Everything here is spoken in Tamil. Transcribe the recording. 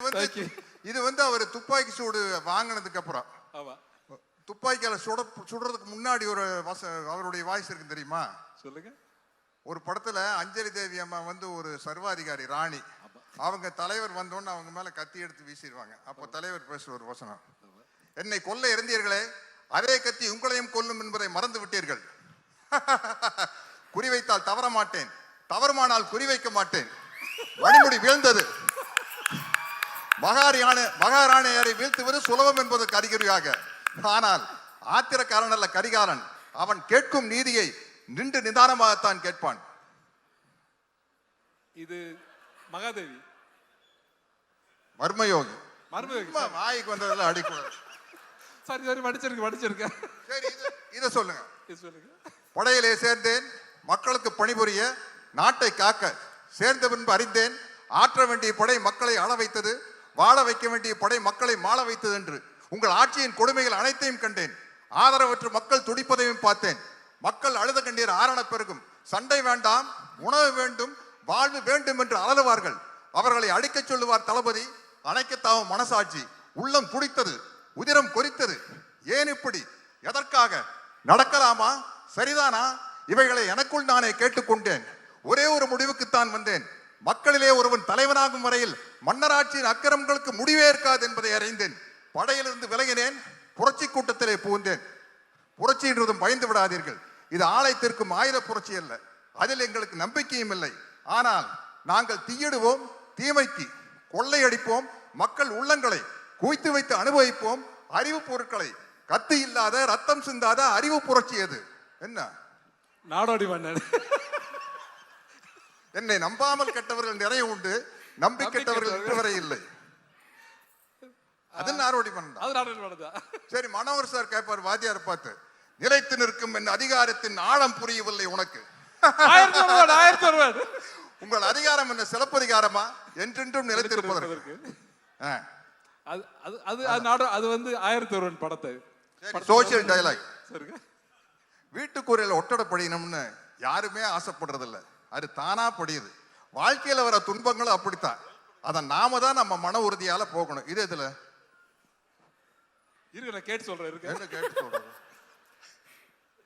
இது அவர் துப்பாக்கி சூடு வாங்கினதுக்கு அப்புறம் துப்பாக்கியால சுடுறதுக்கு முன்னாடி ஒரு அவருடைய வாய்ஸ் இருக்கு தெரியுமா? சொல்லுங்க. ஒரு படத்துல அஞ்சலி தேவி அம்மா ஒரு சர்வாதிகாரி ராணி, அவங்க தலைவர் வந்தோன்னு அவங்க மேல கத்தி எடுத்து வீசிடுவாங்க. அப்போ தலைவர் பேசுற ஒரு வசனம், என்னை கொல்ல இருந்தீர்களே அதே கத்தி உங்களையும் கொல்லும் என்பதை மறந்து விட்டீர்கள். குறிவைத்தால் தவற மாட்டேன், தவறுமானால் குறிவைக்க மாட்டேன். வழிமுடி வீழ்ந்தது. மகாராணியாரை வீழ்த்துவது சுலபம் என்பதற்கு அறிகுறியாக. ஆனால் ஆத்திரக்காரன் அல்ல கரிகாலன், அவன் கேட்கும் நீதியை நின்று நிதானமாகத்தான் கேட்பான். இது மகாதேவி மர்மயோகி. வாய்க்கு வந்ததெல்லாம் அடிக்கூடாது. சரி படிச்சிருக்கேன். சரி, இதை சொல்லுங்க. படையிலே சேர்ந்தேன் மக்களுக்கு பணிபுரிய, நாட்டை காக்க. சேர்ந்த பின்பு அறிந்தேன் ஆற்ற வேண்டிய படை மக்களை ஆள வைத்தது, வாழ வைக்க வேண்டிய படை மக்களை மாள வைத்தது என்று. உங்கள் ஆட்சியின் கொடுமைகள் அனைத்தையும் கண்டேன். ஆதரவற்று மக்கள் துடிப்பதையும் பார்த்தேன். மக்கள் அழுத கண்ணீர் ஆரண பெருகும். சண்டை வேண்டாம், உணவு வேண்டும், வாழ்வு வேண்டும் என்று அலறுவார்கள். அவர்களை அடிக்க சொல்லுவார் தளபதி. அணைக்கத்தாவும் மனசாட்சி. உள்ளம் துடித்தது, உதிரம் கொதித்தது. ஏன் இப்படி? எதற்காக? நடக்கலாமா? சரிதானா? இவைகளை எனக்குள் நானே கேட்டுக்கொண்டேன். ஒரே ஒரு முடிவுக்குத்தான் வந்தேன். மக்களிலே ஒருவன் தலைவனாகும் வரையில் மன்னராட்சியின் அக்கிரமங்களுக்கு முடிவே இருக்காது என்பதை அறிந்தேன். படையிலிருந்து விலகினேன். புரட்சி கூட்டத்திலே புகுந்தேன். புரட்சி என்றதும் பயந்து விடாதீர்கள். இது ஆலயத்திற்கும் ஆயுத புரட்சி அல்ல. அதில் எங்களுக்கு நம்பிக்கையும் இல்லை. ஆனால் நாங்கள் தீயிடுவோம், தீமைக்கு கொள்ளையடிப்போம், மக்கள் உள்ளங்களை குவித்து வைத்து அனுபவிப்போம். அறிவு பொருட்களை கத்தி இல்லாத ரத்தம் சிந்தாத அறிவு புரட்சி எது? என்ன நாடோடி மன்னன். என்னை நம்பாமல் கெட்டவர்கள் நிறைய உண்டு, நம்பி கெட்டவர்கள் இன்று வரை இல்லை. அது நாடோடி மன்னன். சரி, மனோகர் சார் கேட்பார் வாத்தியார் பார்த்து, நிலைத்து நிற்கும் என் அதிகாரத்தின் ஆழம் புரியவில்லை உனக்கு. உங்கள் அதிகாரம் என்ன சிலப்பதிகாரமா? என்றென்றும் நிலைத்திருப்பதற்கு. அது 1001 படத்தை சோசியல் டயலாக். வீட்டுக்குறையில ஒட்டடை படிக்கணும்னு யாருமே ஆசைப்படுறதில்ல, அது தானா படியுது. வாழ்க்கையில வர துன்பங்களும் அப்படித்தான். அதை நாம தான் நம்ம மன உறுதியால போகணும். இது இதுல கேட்டு சொல்றேன். கேட்டு சொல்றேன்.